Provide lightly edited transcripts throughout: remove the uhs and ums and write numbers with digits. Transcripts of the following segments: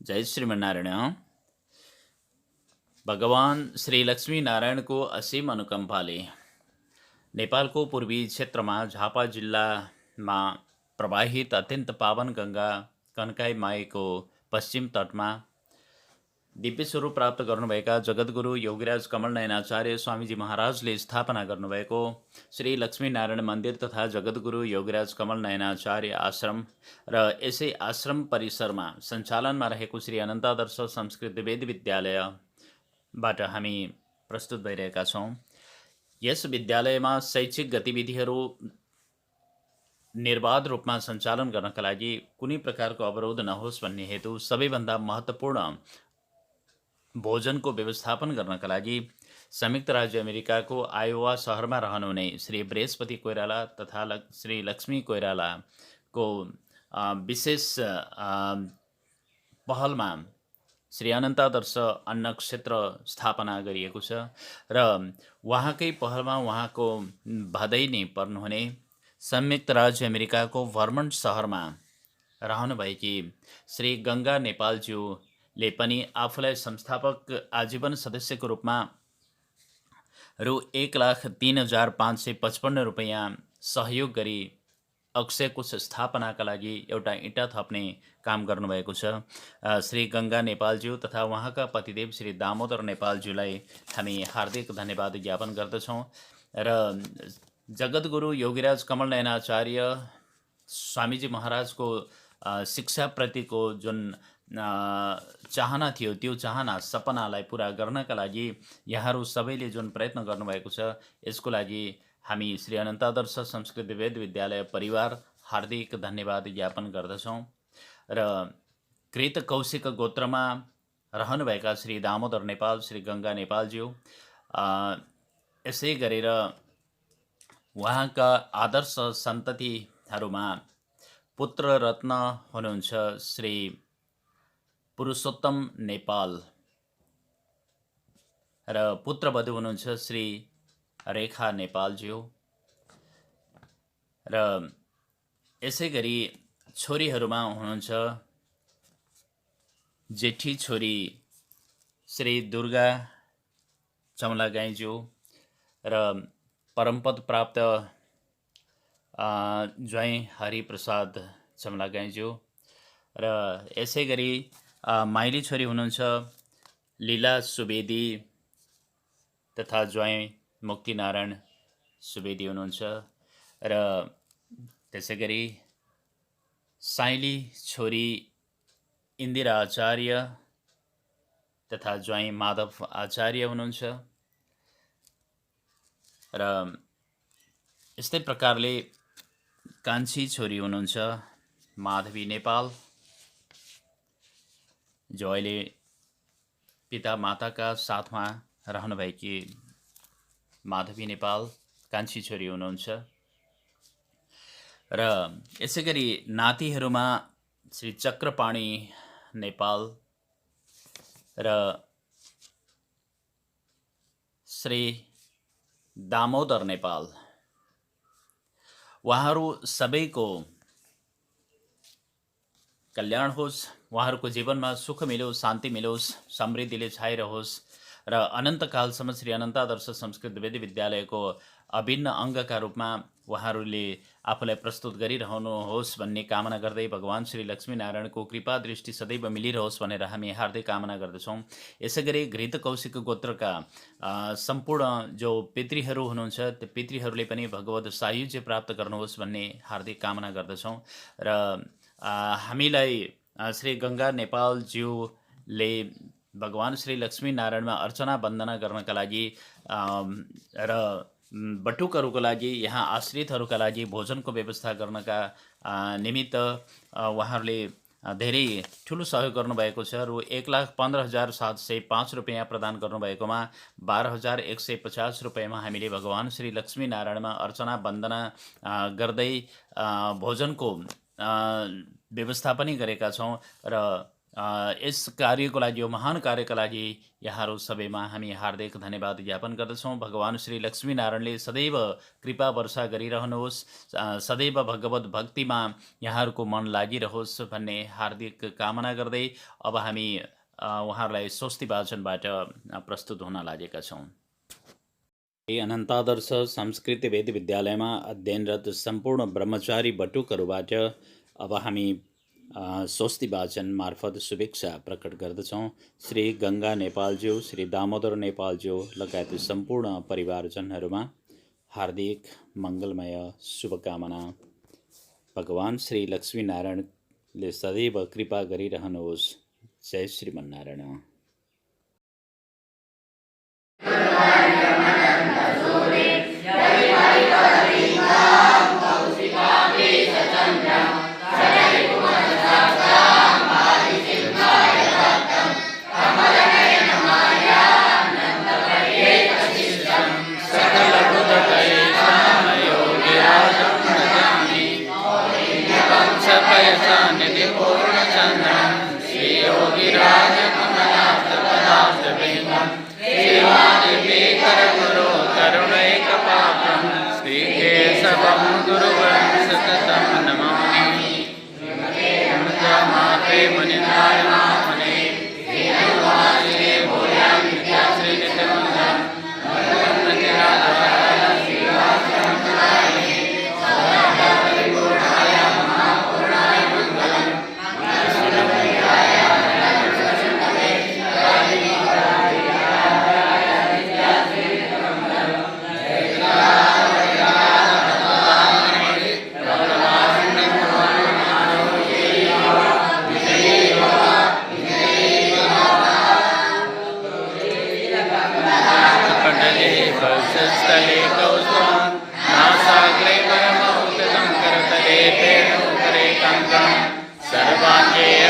जय श्रीमन्नारायण। भगवान श्री लक्ष्मी नारायणको असीम अनुकम्पाले नेपालको पूर्वी क्षेत्रमा झापा जिल्लामा प्रवाहित अत्यन्त पावन गङ्गा कन्काई माईको पश्चिम तटमा दिव्य स्वरूप प्राप्त गर्नुभएका जगद्गुरु योगीराज कमल नयनाचार्य स्वामीजी महाराजले स्थापना गर्नुभएको श्री लक्ष्मीनारायण मन्दिर तथा जगद्गुरु योगीराज कमल नयनाचार्य आश्रम र यसै आश्रम परिसरमा सञ्चालनमा रहेको श्री अनन्तादर्श संस्कृत वेद विद्यालयबाट हामी प्रस्तुत भइरहेका छौँ। यस विद्यालयमा शैक्षिक गतिविधिहरू निर्बाध रूपमा सञ्चालन गर्नका लागि कुनै प्रकारको अवरोध नहोस् भन्ने हेतु सबैभन्दा महत्त्वपूर्ण भोजनको व्यवस्थापन गर्नका लागि संयुक्त राज्य अमेरिकाको आयोवा शहरमा रहनुहुने श्री बृहस्पति कोइराला तथा श्री लक्ष्मी कोइरालाको विशेष पहलमा श्री अनन्तादर्श अन्न क्षेत्र स्थापना गरिएको छ र उहाँकै पहलमा उहाँको भदै नै पर्नुहुने संयुक्त राज्य अमेरिकाको भर्मन्ट शहरमा रहनुभएकी श्री गङ्गा नेपालज्यूले पनि आफूलाई संस्थापक आजीवन सदस्यको रूपमा रु 1,03,555 रुपैयाँ सहयोग गरी अक्षयकोष स्थापनाका लागि एउटा इँटा थप्ने काम गर्नुभएको छ। श्री गङ्गा नेपालज्यू तथा उहाँका पतिदेव श्री दामोदर नेपालज्यूलाई हामी हार्दिक धन्यवाद ज्ञापन गर्दछौँ र जगद्गुरु योगीराज कमल नयनाचार्य स्वामीजी महाराजको शिक्षाप्रतिको जुन चाहना थियो त्यो चाहना सपनालाई पुरा गर्नका लागि यहाँहरू सबैले जुन प्रयत्न गर्नुभएको छ यसको लागि हामी श्री अनन्तादर्श संस्कृत वेद विद्यालय परिवार हार्दिक धन्यवाद ज्ञापन गर्दछौँ र कृत कौशिक गोत्रमा रहनुभएका श्री दामोदर नेपाल श्री गङ्गा नेपालज्यू यसै गरेर उहाँका आदर्श सन्ततिहरूमा पुत्र रत्न हुनुहुन्छ श्री पुरुषोत्तम नेपाल र पुत्रवधु हुनुहुन्छ श्री रेखा नेपालज्यू र यसै गरी छोरीहरूमा हुनुहुन्छ जेठी छोरी श्री दुर्गा चमलागाईज्यू र परमपद प्राप्त ज्वाइँ हरिप्रसाद चमलागाईज्यू र यसै गरी माइली छोरी हुनुहुन्छ लीला सुवेदी तथा ज्वाइँ मुक्तिनारायण सुवेदी हुनुहुन्छ र त्यसै गरी साइली छोरी इन्दिरा आचार्य तथा ज्वाइँ माधव आचार्य हुनुहुन्छ र यस्तै प्रकारले कान्छी छोरी हुनुहुन्छ माधवी नेपाल जो अहिले पिता माताका साथमा रहनुभएकी माधवी नेपाल कान्छी छोरी हुनुहुन्छ र यसै गरी नातिहरूमा श्री चक्रपाणी नेपाल र श्री दामोदर नेपाल उहाँहरू सबैको कल्याण होस्, उहाँहरूको जीवनमा सुख मिलोस्, शान्ति मिलोस्, समृद्धिले छाइरहोस् र अनन्तकालसम्म श्री अनन्तादर्श संस्कृत वेद विद्यालयको अभिन्न अङ्गका रूपमा उहाँहरूले आफूलाई प्रस्तुत गरिरहनुहोस् भन्ने कामना गर्दै भगवान श्री लक्ष्मीनारायणको कृपा दृष्टि सदैव मिलिरहोस् भनेर हामी हार्दिक कामना गर्दछौँ। यसै गरी घृत कौशिक गोत्रका सम्पूर्ण जो पितृहरू हुनुहुन्छ त्यो पितृहरूले पनि भगवत सायुज्य प्राप्त गर्नुहोस् भन्ने हार्दिक कामना गर्दछौँ र हामीलाई श्री गङ्गा नेपालज्यूले भगवान श्री लक्ष्मीनारायणमा अर्चना वन्दना गर्नका लागि र बटुकहरूको लागि यहाँ आश्रितहरूका लागि भोजनको व्यवस्था गर्नका निमित्त उहाँहरूले धेरै ठुलो सहयोग गर्नुभएको छ। रु 1,15,705 रुपैयाँ प्रदान गर्नुभएकोमा 12,150 रुपैयाँमा हामीले भगवान श्री लक्ष्मीनारायणमा अर्चना वन्दना गर्दै भोजनको व्यवस्था पनि गरेका छौँ र यस कार्यको लागि, यो महान कार्यको लागि यहाँहरू सबैमा हामी हार्दिक धन्यवाद ज्ञापन गर्दछौँ। भगवान श्री लक्ष्मीनारायणले सदैव कृपा वर्षा गरिरहनुहोस्, सदैव भगवत भक्तिमा यहाँहरूको मन लागिरहोस् भन्ने हार्दिक कामना गर्दै अब हामी उहाँहरूलाई स्वस्ति वाचनबाट प्रस्तुत हुन लागेका छौँ। अनन्तादर्श संस्कृत वेद विद्यालयमा अध्ययनरत सम्पूर्ण ब्रह्मचारी बटुकहरूबाट अब हामी स्वस्ति वाचन मार्फत शुभेच्छा प्रकट गर्दछौँ। श्री गङ्गा नेपालज्यू, श्री दामोदर नेपालज्यू लगायत सम्पूर्ण परिवारजनहरूमा हार्दिक मङ्गलमय शुभकामना। भगवान श्री लक्ष्मीनारायणले सदैव कृपा गरिरहनुहोस्। जय श्रीमन्नारायण।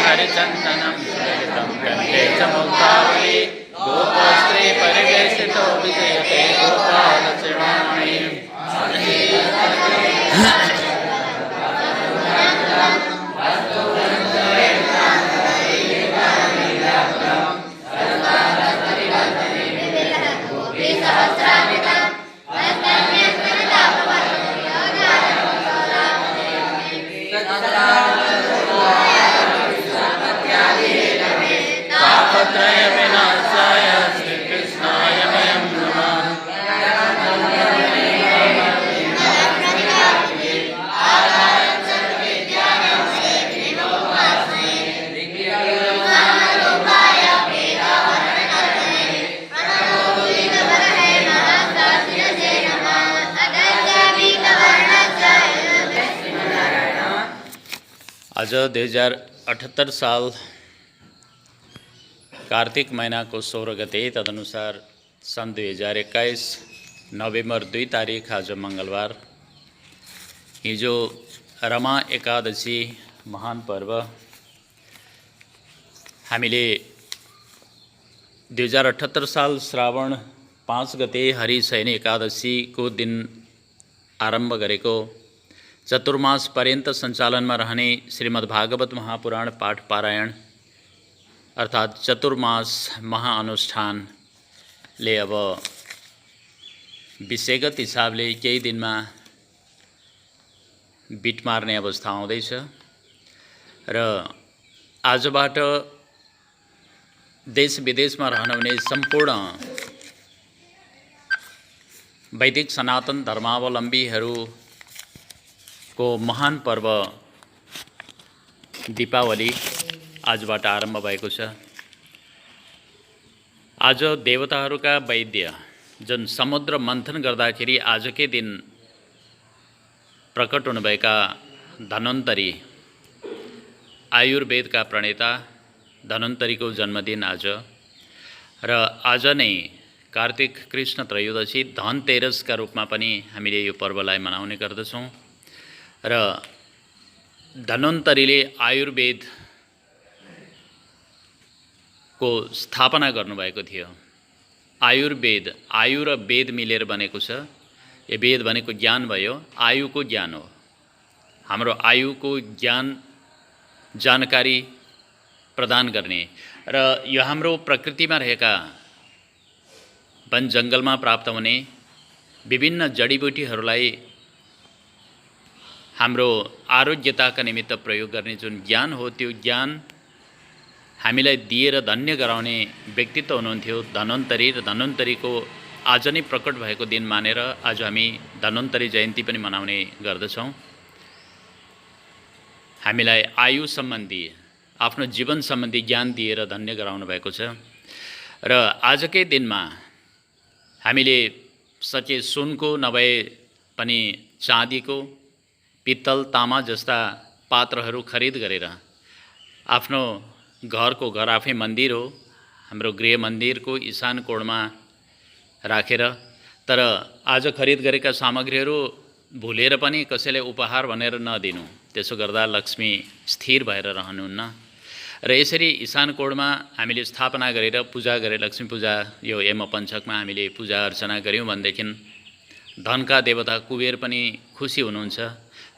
हरिचन्दनं सुललितं कण्ठे च मुक्तावली गोपस्त्रे परिवेशितो विजयते गोपालसेवामणि। विनाशाय श्रीकृष्णाय वयं नमः। आज 2078 साल कार्तिक महिनाको 16 गते, तदनुसार सन् 2021 नोभेम्बर 2 तारिक आज मङ्गलबार। हिजो रमा एकादशी महान पर्व। हामीले 2078 साल श्रावण 5 गते हरिशयनी एकादशीको दिन आरम्भ गरेको चतुर्मास पर्यन्त सञ्चालनमा रहने श्रीमद्भागवत महापुराण पाठ पारायण अर्थात् चतुर्मास महाअनुष्ठानले अब विषयगत हिसाबले केही दिनमा बिट मार्ने अवस्था आउँदैछ र आजबाट देश विदेशमा रहनुहुने सम्पूर्ण वैदिक सनातन धर्मावलम्बीहरूको महान पर्व दीपावली आजबाट आरम्भ भएको छ। आज देवताहरूका वैद्य जुन समुद्र मन्थन गर्दाखेरि आजकै दिन प्रकट हुनुभएका धन्वन्तरी आयुर्वेदका प्रणेता धन्वन्तरीको जन्मदिन आज र आज नै कार्तिक कृष्ण त्रयोदशी धनतेरसका रूपमा पनि हामीले यो पर्वलाई मनाउने गर्दछौँ र धन्वन्तरीले आयुर्वेदको स्थापना गर्नुभएको थियो। आयुर्वेद, आयु र वेद मिलेर बनेको छ। यो वेद भनेको ज्ञान भयो, आयुको ज्ञान हो। हाम्रो आयुको ज्ञान जानकारी प्रदान गर्ने र यो हाम्रो प्रकृतिमा रहेका वन जङ्गलमा प्राप्त हुने विभिन्न जडीबुटीहरूलाई हाम्रो आरोग्यताका निमित्त प्रयोग गर्ने जुन ज्ञान हो त्यो ज्ञान हामीलाई दिएर धन्य गराउने व्यक्तित्व हुनुहुन्थ्यो धन्वन्तरी र धन्वन्तरीको आज नै प्रकट भएको दिन मानेर आज हामी धन्वन्तरी जयन्ती पनि मनाउने गर्दछौँ। हामीलाई आयु सम्बन्धी आफ्नो जीवन सम्बन्धी ज्ञान दिएर धन्य गराउनु भएको छ र आजकै दिनमा हामीले सचे सुनको नभए पनि चाँदीको पित्तल तामा जस्ता पात्रहरू खरिद गरेर आफ्नो घरको घर आफै मन्दिर हो हाम्रो गृह मन्दिरको ईशान कोणमा राखेर तर आज खरिद गरेका सामग्रीहरू भुलेर पनि कसैलाई उपहार भनेर नदिनु, त्यसो गर्दा लक्ष्मी स्थिर भएर रहनुहुन्न र यसरी ईशान कोणमा हामीले स्थापना गरेर पूजा गरे लक्ष्मी पूजा यो यम पञ्चकमा हामीले पूजा अर्चना गऱ्यौँ भनेदेखि धनका देवता कुबेर पनि खुसी हुनुहुन्छ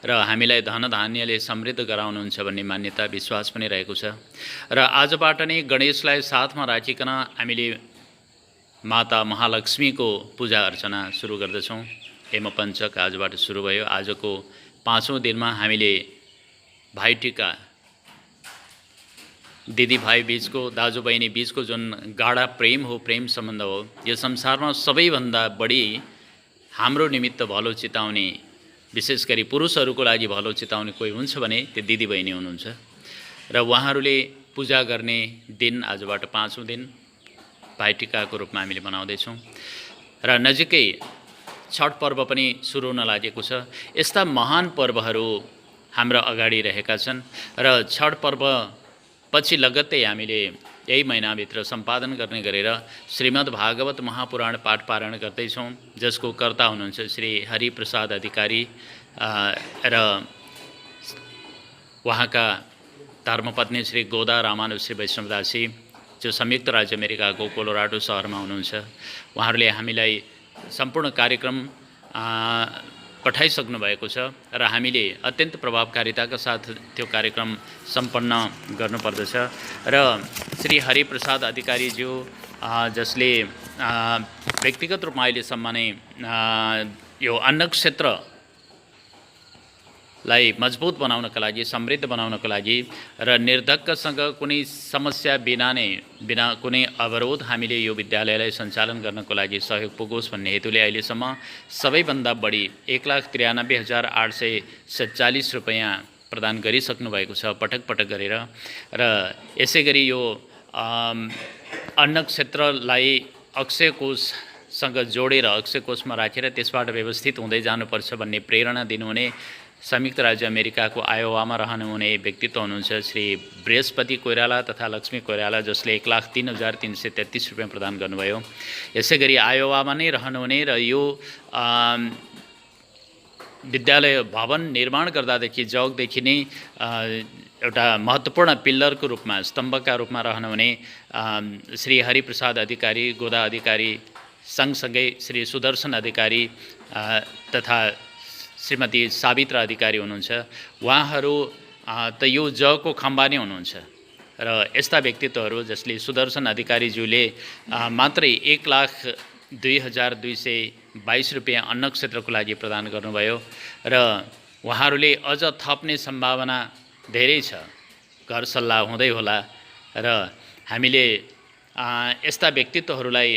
र हामीलाई धन धान्यले समृद्ध गराउनुहुन्छ भन्ने मान्यता विश्वास पनि रहेको छ र आजबाट नै गणेशलाई साथमा राखिकन हामीले माता महालक्ष्मीको पूजा अर्चना सुरु गर्दछौँ। यम पञ्चक आजबाट सुरु भयो। आजको 5औं दिनमा हामीले भाइटिका दिदी भाइ बीचको दाजुबहिनी बीचको जुन गाढा प्रेम हो, प्रेम सम्बन्ध हो, यो संसारमा सबैभन्दा बढी हाम्रो निमित्त भलो चिताउने विशेष गरी पुरुषहरूको लागि भलो चिताउने कोही हुन्छ भने त्यो दिदीबहिनी हुनुहुन्छ र उहाँहरूले पूजा गर्ने दिन आजबाट 5औं दिन भाइटिकाको रूपमा हामीले मनाउँदैछौँ र नजिकै छठ पर्व पनि सुरु हुन लागेको छ। यस्ता महान पर्वहरू हाम्रा अगाडि रहेका छन् र छठ पर्व पछि लगत्तै हामीले यही महिनाभित्र सम्पादन गर्ने गरेर श्रीमद् भागवत महापुराण पाठ पारायण गर्दैछौँ जसको कर्ता हुनुहुन्छ श्री हरिप्रसाद अधिकारी र उहाँका धर्मपत्नी श्री गोदा रामानुज श्री वैष्णवदासी जो संयुक्त राज्य अमेरिकाको कोलोराडो सहरमा हुनुहुन्छ। उहाँहरूले हामीलाई सम्पूर्ण कार्यक्रम पठाइसक्नु भएको छ र हामीले अत्यन्त प्रभावकारिताका साथ त्यो कार्यक्रम सम्पन्न गर्नुपर्दछ र श्री हरिप्रसाद अधिकारीज्यू जसले व्यक्तिगत रूपमा अहिलेसम्म नै यो अन्न क्षेत्रलाई मजबुत बनाउनका लागि, समृद्ध बनाउनका लागि र निर्धक्कसँग कुनै समस्या बिना कुनै अवरोध हामीले यो विद्यालयलाई सञ्चालन गर्नको लागि सहयोग पुगोस् भन्ने हेतुले अहिलेसम्म सबैभन्दा बढी 1,93,847 रुपैयाँ प्रदान गरिसक्नु भएको छ पटक पटक गरेर र यसै गरी यो अन्न क्षेत्रलाई अक्षय कोषसँग जोडेर अक्षय कोषमा राखेर त्यसबाट व्यवस्थित हुँदै जानुपर्छ भन्ने प्रेरणा दिनुहुने संयुक्त राज्य अमेरिकाको आयोवामा रहनुहुने व्यक्तित्व हुनुहुन्छ श्री बृहस्पति कोइराला तथा लक्ष्मी कोइराला जसले 1,03,333 रुपैयाँ प्रदान गर्नुभयो। यसै गरी आयोवामा नै रहनुहुने र यो विद्यालय भवन निर्माण गर्दादेखि जगदेखि नै एउटा महत्त्वपूर्ण पिल्लरको रूपमा, स्तम्भका रूपमा रहनुहुने श्री हरिप्रसाद अधिकारी, गोदा अधिकारी सँगसँगै श्री सुदर्शन अधिकारी तथा श्रीमती सावित्रा अधिकारी हुनुहुन्छ। उहाँहरू त यो जगको खम्बा नै हुनुहुन्छ र यस्ता व्यक्तित्वहरू जसले सुदर्शन अधिकारीज्यूले मात्रै 1,02,222 रुपैयाँ अन्न क्षेत्रको लागि प्रदान गर्नुभयो र उहाँहरूले अझ थप्ने सम्भावना धेरै छ, घर सल्लाह हुँदै होला र हामीले यस्ता व्यक्तित्वहरूलाई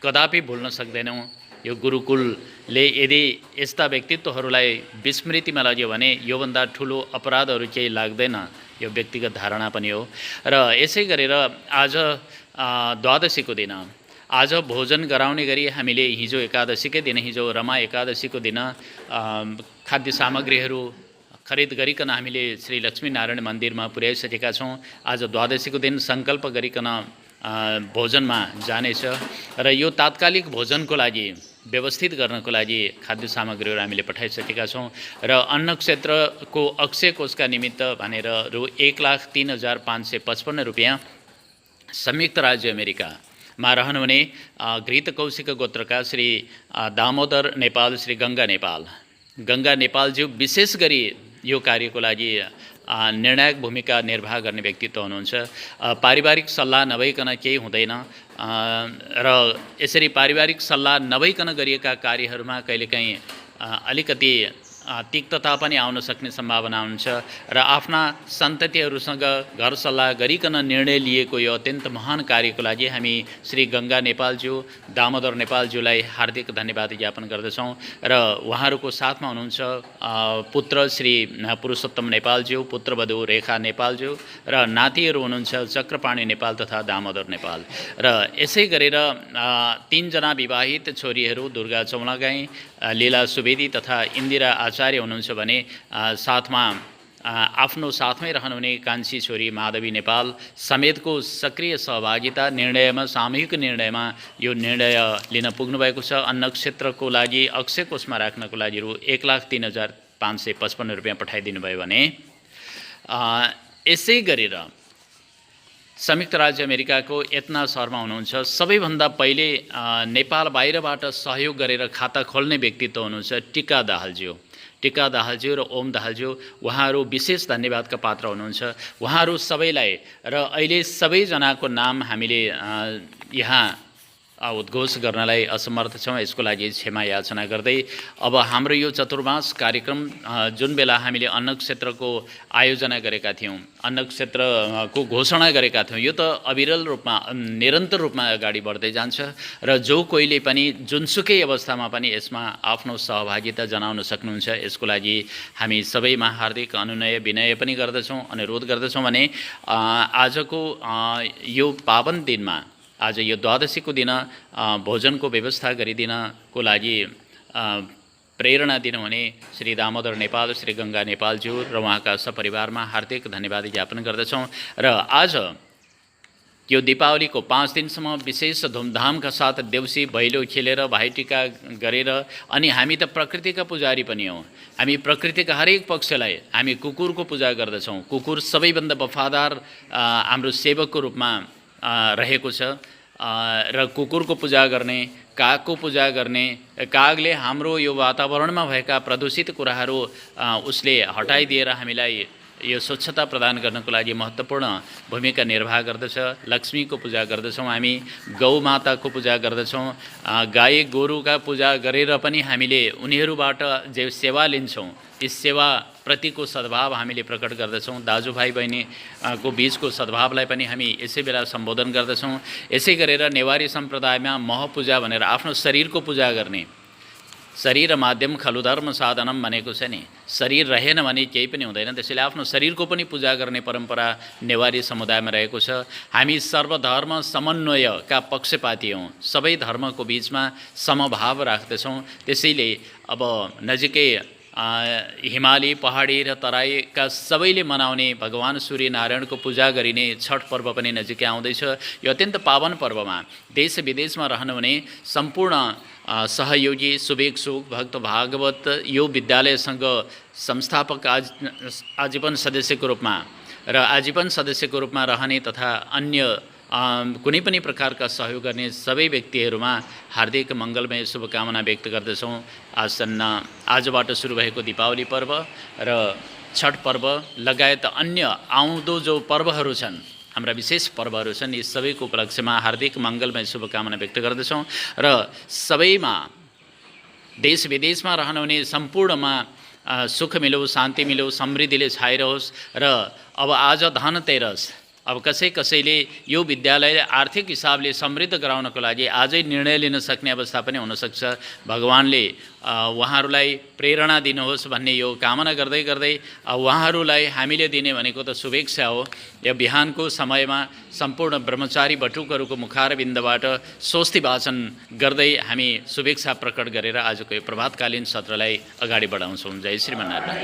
कदापि भुल्न सक्दैनौँ। यो गुरुकुलले यदि यस्ता व्यक्तित्वहरूलाई विस्मृतिमा लग्यो भने योभन्दा ठुलो अपराधहरू केही लाग्दैन, यो व्यक्तिगत धारणा पनि हो। र यसै गरेर आज द्वादशीको दिन आज भोजन गराउने गरी हामीले हिजो एकादशीकै दिन, हिजो रमा एकादशीको दिन खाद्य सामग्रीहरू खरिद गरिकन हामीले श्री लक्ष्मीनारायण मन्दिरमा पुर्याइसकेका छौँ। आज द्वादशीको दिन सङ्कल्प गरिकन भोजनमा जानेछ र यो तात्कालिक भोजनको लागि व्यवस्थित गर्नको लागि खाद्य सामग्रीहरू हामीले पठाइसकेका छौँ र अन्न क्षेत्रको अक्षय कोषका निमित्त भनेर रु 1,03,555 रुपैयाँ संयुक्त राज्य अमेरिकामा रहनुहुने घृत कौशिक गोत्रका श्री दामोदर नेपाल, श्री गङ्गा नेपालज्यू विशेष गरी यो कार्यको लागि निर्णायक भूमिका निर्वाह गर्ने व्यक्तित्व हुनुहुन्छ। पारिवारिक सल्लाह नभइकन केही हुँदैन र यसरी पारिवारिक सल्लाह नभइकन गरिएका कार्यहरूमा कहिलेकाहीँ अलिकति तिक्तता पनि आउन सक्ने सम्भावना हुन्छ र आफ्ना सन्ततिहरूसँग घर सल्लाह गरिकन निर्णय लिएको यो अत्यन्त महान कार्यको लागि हामी श्री गङ्गा नेपालज्यू, दामोदर नेपालज्यूलाई हार्दिक धन्यवाद ज्ञापन गर्दछौँ र उहाँहरूको साथमा हुनुहुन्छ पुत्र श्री पुरुषोत्तम नेपालज्यू, पुत्रवधू रेखा नेपालज्यू र नातिहरू हुनुहुन्छ चक्रपाणी नेपाल तथा दामोदर नेपाल। र यसै गरेर 3 जना विवाहित छोरीहरू दुर्गा चौलागाई, लीला सुवेदी तथा इन्दिरा आचार्य हुनुहुन्छ भने साथमा आफ्नो साथमै रहनुहुने कान्छी छोरी माधवी नेपाल समेतको सक्रिय सहभागिता निर्णयमा, सामूहिक निर्णयमा यो निर्णय लिन पुग्नुभएको छ। अन्न क्षेत्रको लागि अक्षय कोषमा राख्नको लागि रु 1,03,555 रुपियाँ पठाइदिनु भयो भने यसै गरेर संयुक्त राज्य अमेरिकाको एतना शर्मा हुनुहुन्छ। सबैभन्दा पहिले नेपाल बाहिरबाट सहयोग गरेर खाता खोल्ने व्यक्तित्व हुनुहुन्छ टिका दाहालज्यू। टिका दाहालज्यू र ओम दाहालज्यू उहाँहरू विशेष धन्यवादका पात्र हुनुहुन्छ। उहाँहरू सबैलाई र अहिले सबैजनाको नाम हामीले यहाँ उद्घोष गर्नलाई असमर्थ छौँ, यसको लागि क्षमा याचना गर्दै अब हाम्रो यो चतुर्मास कार्यक्रम जुन बेला हामीले अन्न क्षेत्रको आयोजना गरेका थियौँ, अन्न क्षेत्रको घोषणा गरेका थियौँ, यो त अविरल रूपमा निरन्तर रूपमा अगाडि बढ्दै जान्छ र जो कोहीले पनि जुनसुकै अवस्थामा पनि यसमा आफ्नो सहभागिता जनाउन सक्नुहुन्छ, यसको लागि हामी सबैमा हार्दिक अनुनय विनय पनि गर्दछौँ, अनुरोध गर्दछौँ भने आजको यो पावन दिनमा, आज यो द्वादशीको दिन भोजनको व्यवस्था गरिदिनको लागि प्रेरणा दिनुहुने श्री दामोदर नेपाल, श्री गङ्गा नेपालज्यू र उहाँका सपरिवारमा हार्दिक धन्यवाद ज्ञापन गर्दछौँ। र आज यो दीपावलीको 5 दिनसम्म विशेष धुमधामका साथ देउसी भैलो खेलेर भाइटिका गरेर, अनि हामी त प्रकृतिका पुजारी पनि हौँ, हामी प्रकृतिका हरेक पक्षलाई हामी कुकुरको पूजा गर्दछौँ। कुकुर सबैभन्दा वफादार हाम्रो सेवकको रूपमा रहेको छ र कुकुरको पूजा गर्ने, कागको पूजा गर्ने, कागले हाम्रो यो वातावरणमा भएका प्रदूषित कुराहरू उसले हटाइदिएर हामीलाई यो स्वच्छता प्रदान गर्नको लागि महत्त्वपूर्ण भूमिका निर्वाह गर्दछ। लक्ष्मीको पूजा गर्दछौँ, हामी गौमाताको पूजा गर्दछौँ, गाई गोरुका पूजा गरेर पनि हामीले उनीहरूबाट जे सेवा लिन्छौँ, ती सेवा प्रतिको सद्भाव हामीले प्रकट गर्दछौँ। दाजुभाइ बहिनीको बीचको सद्भावलाई पनि हामी यसै बेला सम्बोधन गर्दछौँ। यसै गरेर नेवारी सम्प्रदायमा महपूजा भनेर आफ्नो शरीरको पूजा गर्ने, शरीर माध्यम खलु धर्म साधनम भनेको छ नि, शरीर रहेन भने केही पनि हुँदैन, त्यसैले आफ्नो शरीरको पनि पूजा गर्ने परम्परा नेवारी समुदायमा रहेको छ। हामी सर्वधर्म समन्वयका पक्षपाती हौँ, सबै धर्मको बीचमा समभाव राख्दछौँ। त्यसैले अब नजिकै हिमाली, पहाडी र तराईका सबैले मनाउने भगवान सूर्यनारायणको पूजा गरिने छठ पर्व पनि नजिकै आउँदैछ। यो अत्यन्त पावन पर्वमा देश विदेशमा रहनुहुने सम्पूर्ण सहयोगी, शुभेच्छुक, भक्त भागवत यो विद्यालयसँग संस्थापक आजीवन सदस्यको रूपमा र आजीवन सदस्यको रूपमा रहने तथा अन्य कुनै पनि प्रकारका सहयोग गर्ने सबै व्यक्तिहरूमा हार्दिक मङ्गलमय शुभकामना व्यक्त गर्दछौँ। आजबाट सुरु भएको दीपावली पर्व र छठ पर्व लगायत अन्य आउँदो जो पर्वहरू छन्, हाम्रा विशेष पर्वहरू छन्, यी सबैको उपलक्ष्यमा हार्दिक मङ्गलमय शुभकामना व्यक्त गर्दछौँ र सबैमा देश विदेशमा रहनुहुने सम्पूर्णमा सुख मिलोस्, शान्ति मिलोस्, समृद्धिले छाइरहोस्। र अब आज धनतेरस, अब कसैले यो विद्यालयले आर्थिक हिसाबले समृद्ध गराउनको लागि आजै निर्णय लिन सक्ने अवस्था पनि हुनसक्छ। भगवानले उहाँहरूलाई प्रेरणा दिनुहोस् भन्ने यो कामना गर्दै गर्दै उहाँहरूलाई हामीले दिने भनेको त शुभेच्छा हो। यो बिहानको समयमा सम्पूर्ण ब्रह्मचारी बटुकहरूको मुखारबिन्दबाट स्वस्ति वाचन गर्दै हामी शुभेच्छा प्रकट गरेर आजको यो प्रभातकालीन सत्रलाई अगाडि बढाउँछौँ। जय श्रीमन्नारायण।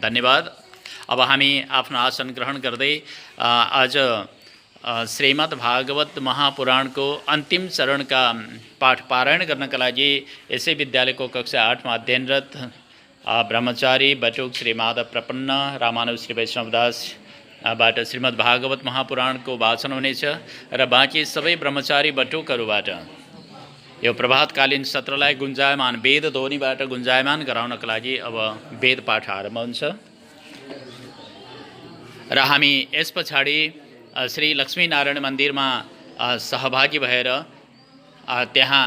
धन्यवाद। अब हामी आफ्नो आसन ग्रहण गर्दै आज श्रीमद् भागवत महापुराणको अन्तिम चरणका पाठ पारायण गर्नका लागि यसै विद्यालयको कक्षा 8मा अध्ययनरत ब्रह्मचारी बटुक श्री माधव प्रपन्न रामानुज श्री वैष्णवदास बाट श्रीमद् भागवत महापुराणको वाचन हुनेछ र बाँकी सबै ब्रह्मचारी बटुकहरूबाट यो प्रभातकालीन सत्रलाई गुन्जायमान वेद ध्वनिबाट गुन्जायमान गराउनका लागि अब वेद पाठ आरम्भ हुन्छ र हामी यस पछाडि श्री लक्ष्मीनारायण मन्दिरमा सहभागी भएर त्यहाँ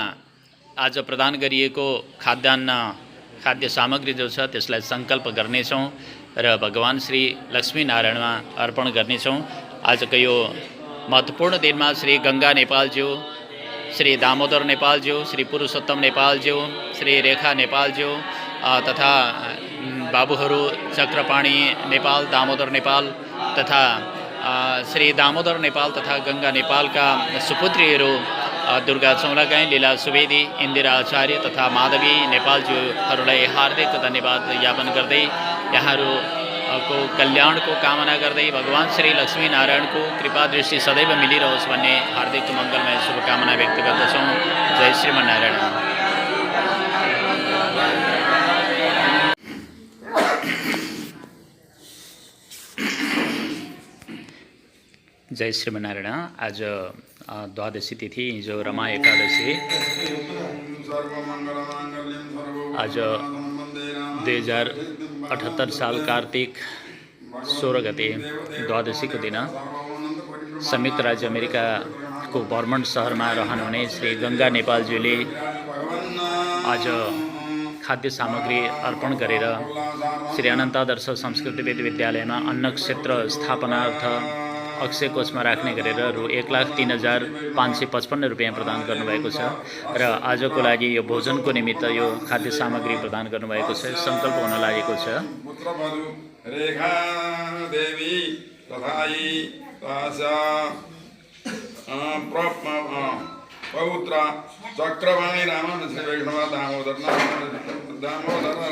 आज प्रदान गरिएको खाद्य सामग्री जो छ त्यसलाई सङ्कल्प गर्नेछौँ र भगवान श्री लक्ष्मीनारायणमा अर्पण गर्नेछौँ। आजको यो महत्त्वपूर्ण दिनमा श्री गङ्गा नेपालज्यू, श्री दामोदर नेपालज्यू, श्री पुरुषोत्तम नेपालज्यू, श्री रेखा नेपालज्यू तथा बाबुहरू चक्रपाणी नेपाल, दामोदर नेपाल तथा श्री दामोदर नेपाल तथा गङ्गा नेपालका सुपुत्रीहरू दुर्गा चौलागाई, लीला सुवेदी, इन्दिरा आचार्य तथा माधवी नेपालज्यूहरूलाई हार्दिक धन्यवाद ज्ञापन गर्दै यहाँहरूको कल्याणको कामना गर्दै भगवान श्री लक्ष्मीनारायणको कृपा दृष्टि सदैव मिलिरहोस् भन्ने हार्दिक मङ्गलमय शुभकामना व्यक्त गर्दछौँ। जय श्रीमन्नारायण। जय श्रीमन्नारायण। आज द्वादशी तिथि, हिजो रमा एकादशी। आज 2078 साल कार्तिक 16 गते द्वादशीको दिन संयुक्त राज्य अमेरिकाको भर्मन्ट सहरमा रहनुहुने श्री गङ्गा नेपालज्यूले आज खाद्य सामग्री अर्पण गरेर श्री अनन्तादर्श संस्कृत वेद विद्यालयमा अन्न क्षेत्र स्थापनार्थ अक्षय कोषमा राख्ने गरेर रु 1,03,555 रुपियाँ प्रदान गर्नुभएको छ र आजको लागि यो भोजनको निमित्त यो खाद्य सामग्री प्रदान गर्नुभएको छ। सङ्कल्प हुन लागेको छ। रेखा देवी पौत्र चक्रवाणी रामन श्री वैष्णव दामोदर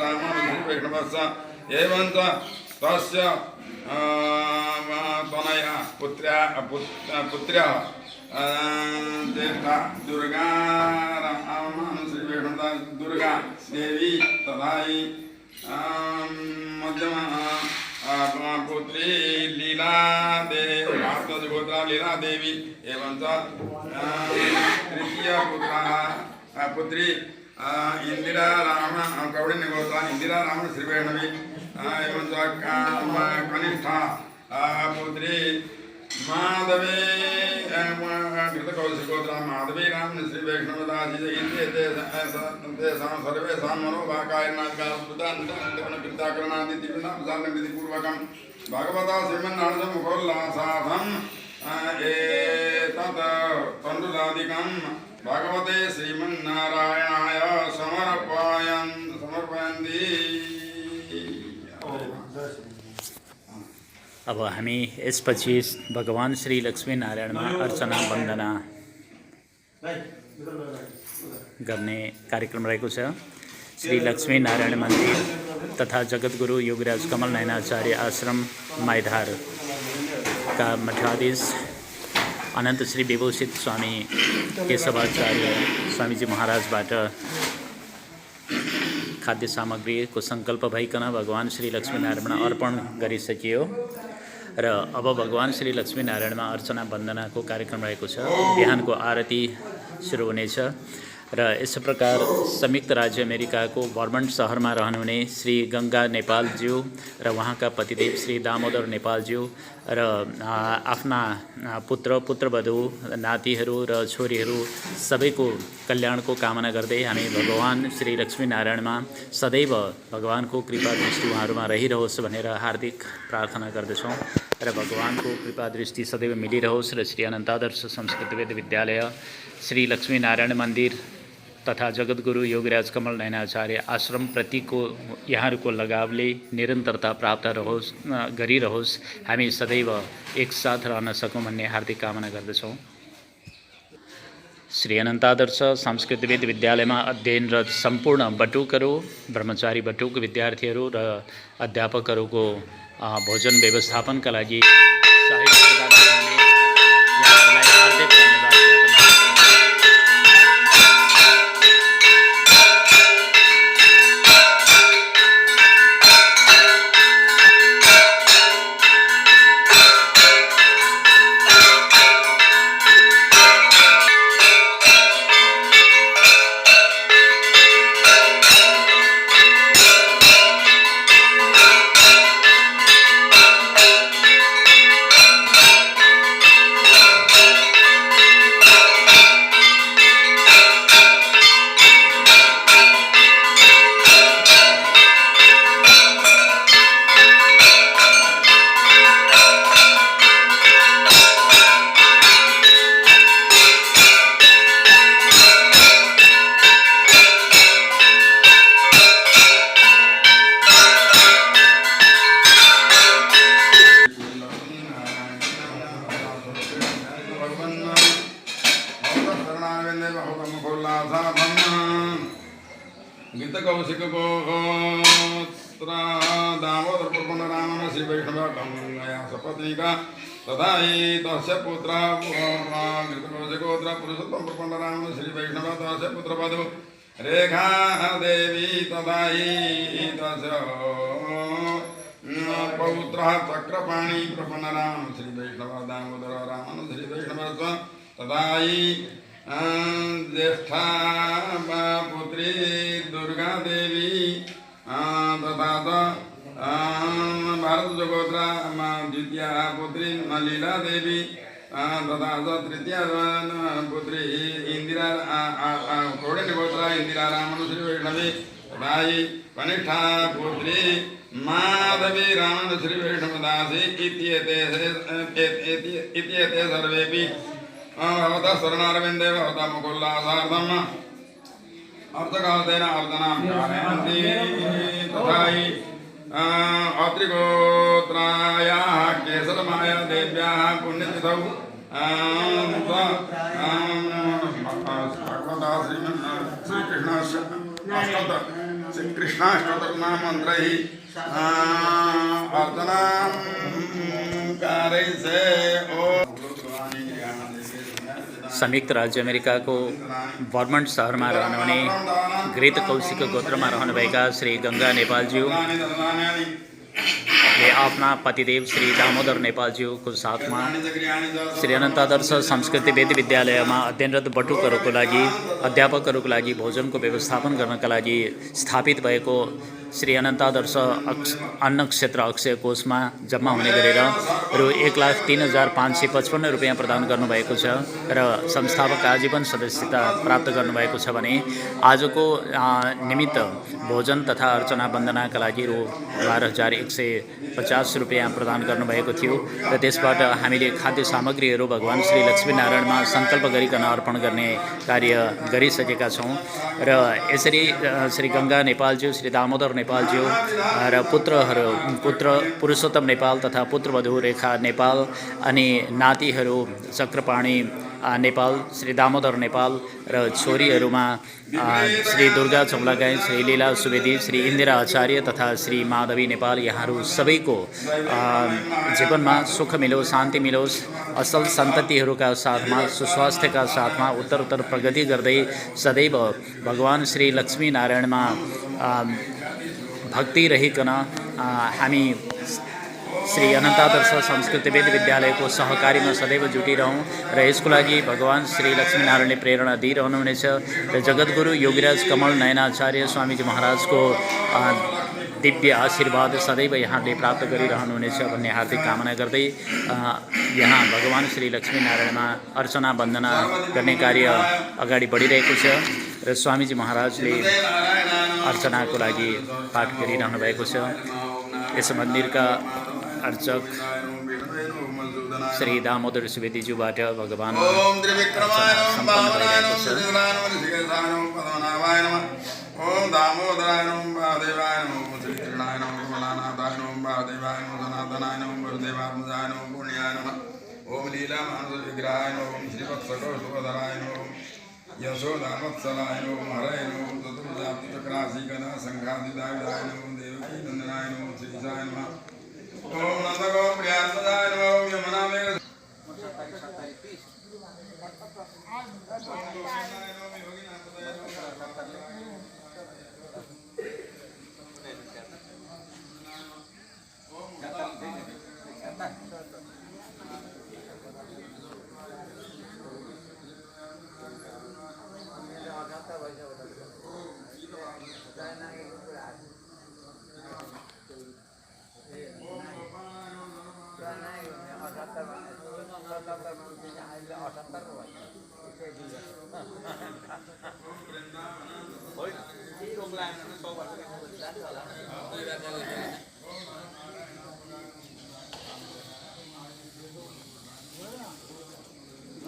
रामन श्री वैष्णव एवं तस्य तनया पुत्र्या देवता दुर्गा श्री वैष्णव दुर्गा देवी तथा मध्यमा पुत्री लीला देवी पुत्रा लीला देवी एवं तृतीय पुत्री इंदिरा राम कौड़िन्य गोत्रा इंदिरा राम श्री वैष्णवी एवं कनिष्ठा पुत्री माधवी घृतकौशिकोत्रा माधवी राम श्री वैष्णवदासी सर्वेषां मनोभाकायनादिकरणपूर्वकं भगवता श्रीमन्नारायण मुखोल्लासार्थम् एतत् तण्डुलादिकं भगवते श्रीमन्नारायणाय समर्पयन्ति। अब हामी यसपछि भगवान श्री लक्ष्मीनारायणमा अर्चना वन्दना गर्ने कार्यक्रम रहेको छ। श्री लक्ष्मीनारायण मन्दिर तथा जगद्गुरु योगराज कमल नयनाचार्य आश्रम माइधारका मठाधीश अनन्त श्री विभूषित स्वामी केशवाचार्य स्वामीजी महाराजबाट खाद्य सामग्रीको सङ्कल्प भइकन भगवान श्री लक्ष्मीनारायणमा अर्पण गरिसकियो र अब भगवान श्री लक्ष्मीनारायणमा अर्चना वन्दनाको कार्यक्रम रहेको छ। बिहानको आरती सुरु हुनेछ र यस प्रकार संयुक्त राज्य अमेरिकाको भर्मन्ट सहरमा रहनुहुने श्री गङ्गा नेपालज्यू र उहाँका पतिदेव श्री दामोदर नेपालज्यू र आफ्ना पुत्रवधू नातिहरू र छोरीहरू सबैको कल्याणको कामना गर्दै हामी भगवान श्री लक्ष्मीनारायणमा सदैव भगवानको कृपा दृष्टि उहाँहरूमा रहिरहोस् भनेर हार्दिक प्रार्थना गर्दछौँ र भगवानको कृपा दृष्टि सदैव मिलिरहोस् र श्री अनन्तादर्श संस्कृत वेद विद्यालय, श्री लक्ष्मीनारायण मन्दिर तथा जगद्गुरु योगराज कमल नयनाचार्य आश्रम प्रतिको यहाँहरूको लगावले निरन्तरता प्राप्त गरिरहोस्, हामी सदैव एकसाथ रहन सकौँ भन्ने हार्दिक कामना गर्दछौँ। श्री अनन्तादर्श संस्कृतविद विद्यालयमा अध्ययनरत सम्पूर्ण बटुकहरू, ब्रह्मचारी बटुक विद्यार्थीहरू र अध्यापकहरूको भोजन व्यवस्थापनका लागि सहयोग प्रदान गर्ने यहाँहरूलाई हार्दिक धन्यवाद ज्ञापन गर्दछु। गीत कौशिक गोत्र दामोदर प्रपन्न राम श्री वैष्णव गंगया सपत्निका तथा तस्य पुत्र गीत कौशिक गोत्र पुरुषोत्तम प्रपन्न राम श्री वैष्णव तस्य पुत्र वधु रेखा देवी तथा तस्य पौत्र चक्रपाणी प्रपन्न राम श्री वैष्णव दामोदर राम श्री वैष्णव तथा ज्येष्ठा पुत्री दुर्गा देवी तथा भारत जोगोत्रा द्वितीया पुत्री लीला देवी तथा तृतीया पुत्री इंदिरा कोड़ेगोत्रा इंदिरा रामन श्री वैष्णवी तथा कनिष्ठा पुत्री माधवी रामन श्री वैष्णवदासी इत्येते सर्वेपि भवतः शरणारविन्दे भवतः मुकुल्लासार्थम् अर्थकालतेन अर्चनां कारयन्ति तथा अत्रिगोत्रायाः केसरमाया देव्याः पुण्यतिथौ भगवता श्रीकृष्णाष्टोत्तरनाममन्त्रैः अर्चनां कारयसे संयुक्त राज्य अमेरिकाको वर्मन्ट सहरमा रहनुहुने घृत कौशिक गोत्रमा रहनुभएका श्री गंगा नेपालज्यूले आफ्ना पतिदेव श्री दामोदर नेपालज्यूको साथमा श्री अनन्तादर्श संस्कृति वेद विद्यालयमा अध्ययनरत बटुकहरूको लागि अध्यापकहरूको लागि भोजनको व्यवस्थापन गर्नका लागि स्थापित भएको श्री अनन्तादर्श अन्न क्षेत्र अक्षय कोषमा जम्मा हुने गरेर रु 1,03,555 रुपियाँ प्रदान गर्नुभएको छ र संस्थापक आजीवन सदस्यता प्राप्त गर्नुभएको छ भने आजको निमित्त भोजन तथा अर्चना वन्दनाका लागि रु 12,150 रुपियाँ प्रदान गर्नुभएको थियो र त्यसबाट हामीले खाद्य सामग्रीहरू भगवान श्री लक्ष्मीनारायणमा सङ्कल्प गरिकन अर्पण गर्ने कार्य गरिसकेका छौँ र यसरी श्री गंगा नेपालज्यू श्री दामोदर नेपालज्यू र पुत्र पुरुषोत्तम नेपाल तथा पुत्रवधू रेखा नेपाल अनि नातिहरू चक्रपाणी नेपाल श्री दामोदर नेपाल र छोरीहरूमा श्री दुर्गा चौलागाई श्री लीला सुवेदी श्री इन्दिरा आचार्य तथा श्री माधवी नेपाल यहाँहरू सबैको जीवनमा सुख मिलोस् शान्ति मिलोस् असल सन्ततिहरूका साथमा सुस्वास्थ्यका साथमा उत्तर प्रगति गर्दै सदैव भगवान श्री लक्ष्मीनारायणमा भक्ति रहिकन हामी श्री अनन्तादर्श संस्कृति वेद विद्यालयको सहकारीमा सदैव जुटिरहौँ र यसको लागि भगवान श्री लक्ष्मीनारायणले प्रेरणा दिइरहनुहुनेछ र जगद्गुरु योगीराज कमल नयनाचार्य स्वामीजी महाराजको दिव्य आशीर्वाद सदैव यहाँले प्राप्त गरिरहनुहुनेछ भन्ने हार्दिक कामना गर्दै यहाँ भगवान श्री लक्ष्मीनारायणमा अर्चना वन्दना गर्ने कार्य अगाडि बढिरहेको छ र स्वामीजी महाराजले अर्चनाको लागि पाठ गरिरहनु भएको छ। यस मन्दिरका अर्चक श्री दामोदर सुवेदीज्यूबाट भगवान सम्पन्न भइरहेको छ। ओम दामोदराय नमः वादेवाय नमः श्रीकृष्णाय नमः कमलानाथाय नमः वादेवाय नमः सनातनाय नमः वरुदेवात्मजाय नमः पुण्याय नमः ओम लीला मानस विग्रहाय नमः ओम श्रीवत्सकौस्तुभधराय नमः यशोदावत्सलाय नमो हरये नमो चतुर्जातचक्रासीकदा संघादिदाय नमो देवकी नंदनाय नमो श्रीशाय नमः ओम नंदगोप प्रियात्मजाय नमो ओम यमुनामेघ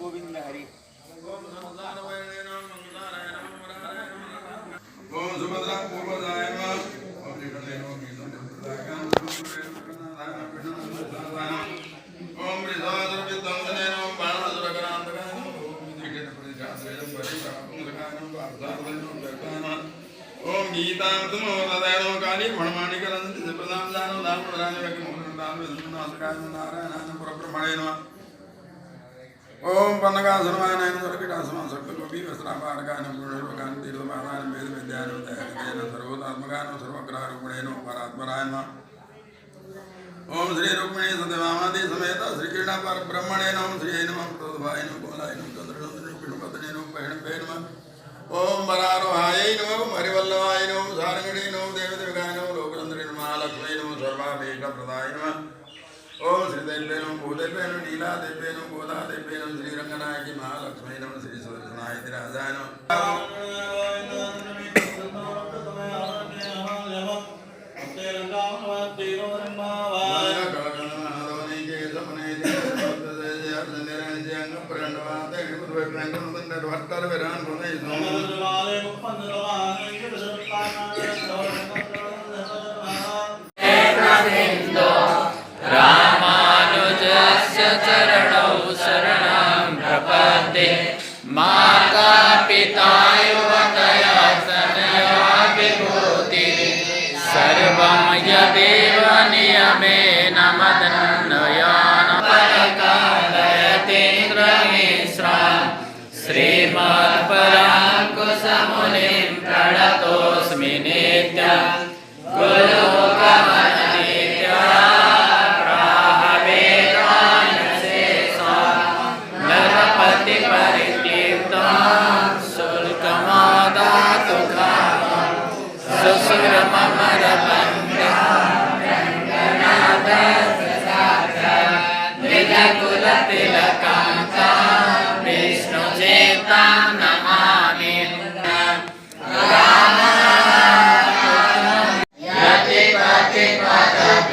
गोविंद हरि ओम सुभद्रा पूर्वजाय नमः ओम निकटे नमो ओम वृषाधर विद्वंसने नमो बाणसुरगणान्तकाय नमो निकटे प्रतिष्ठाद्वैतं परिप्रापुंसकाय नमो पार्थार्थाय नमो व्यक्ताय नमः ओम गीतामृतमोददाय नमो काली फणमाणिकरन्ति प्रदान दानो दान प्रदान व्यक्तिमोहनदान विष्णुनाथकाय नमो नारायणाय नमो परब्रह्मणे नमः ओम पन्नगासुरमाय नमः सर्वकीटासुरमाय सर्वलोकी वस्त्रापारकाय नमः पुरुषोकान तीर्थपादाय नमः वेद विद्याय नमः दयानिधये नमः सर्वोदात्मकाय नमः सर्वग्रहरूपिणे नमः परात्पराय नमः ओम श्री रुक्मिणी सत्यभामादेवी समेत श्री कृष्ण परब्रह्मणे नमः श्री नमः प्रदभाय नमः गोलाय नमः चंद्रनंदने विष्णुपत्ने नमः पैणपे नमः ओम वरारोहाय नमः हरिवल्लभाय नमः सारंगिणे नमः देवदेवकाय नमः लोकचंद्रे नमः लक्ष्मी नमः सर्वाभीष्टप्रदाय नमः ओम श्रीदेव्ये नमः भूदेव्ये नमः नीलादेव्ये नमः गोदादेव्ये नमः श्रीरंगनायकी महालक्ष्मी नमः श्री सुदर्शनायतिराजाय नमः रामानुजस्य चरणौ शरणं प्रपद्ये माता पिता युवतया तनया विभूतिः सर्वं यदेव नियमेन मदन्वयान् परकालयतीन्द्रमिश्रान् श्रीमत्पराङ्कुशमुनिं प्रणतोऽस्मि नित्यं गुरुकमलनित्या परितीर्थं शुल्कमादातु कामं निजकुलतिलकं तं विष्णुचेतां नमामि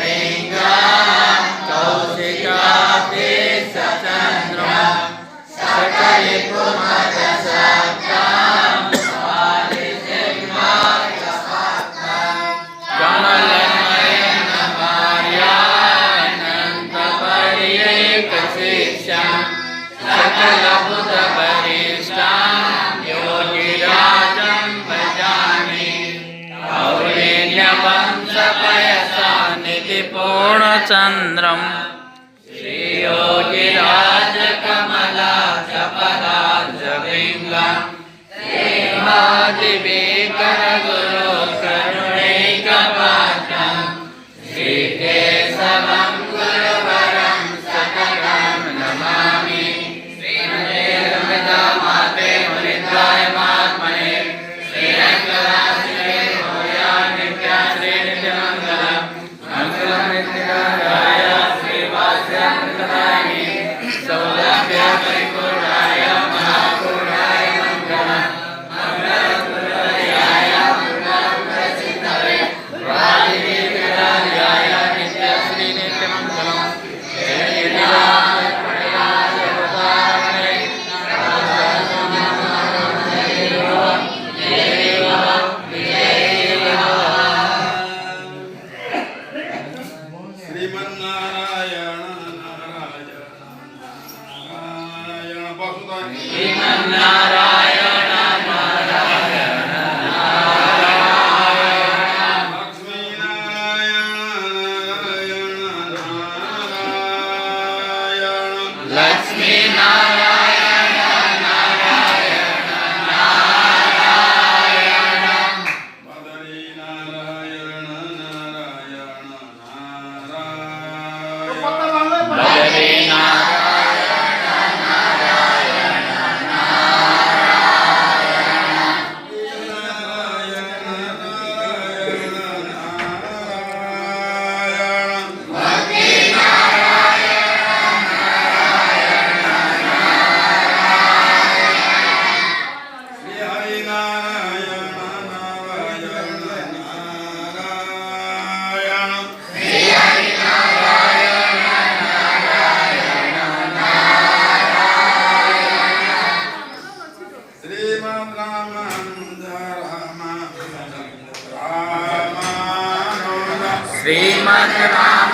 यतिपतिपदभृङ्गां कौशिकाब्धिसचन्द्रं सकलिपुमदशक्तां कमलनयन मार्यानन्तपर्येकशिष्यां सकलभूतपरिष्टां योगिराजं भजामि कौलिन्यवंशपयसानिधिपूर्णचन्द्रं श्रीयोगिराजकमलाक्षपदाब्जभृङ्गं श्रीमादिवेकरगुरो करुणैकपात्रं श्रीकेशवं गुरुवरं सततं नमामि श्रीमते मुनिन्द्राय महात्मने श्रीरङ्गराजने भूयान्नित्या श्रीनित्यमङ्गलं मङ्गलमित्तिकाराय श्रीवास्यामृतदायिने सौलभ्यपरिपूर्णाय महापूर्णाय मङ्गलं मङ्गलपुरयाय मङ्गलप्रसिद्धये वादिनीकराय नित्यश्रीनित्यमङ्गलं श्रीमन भजरे श्रीमद् रामानुज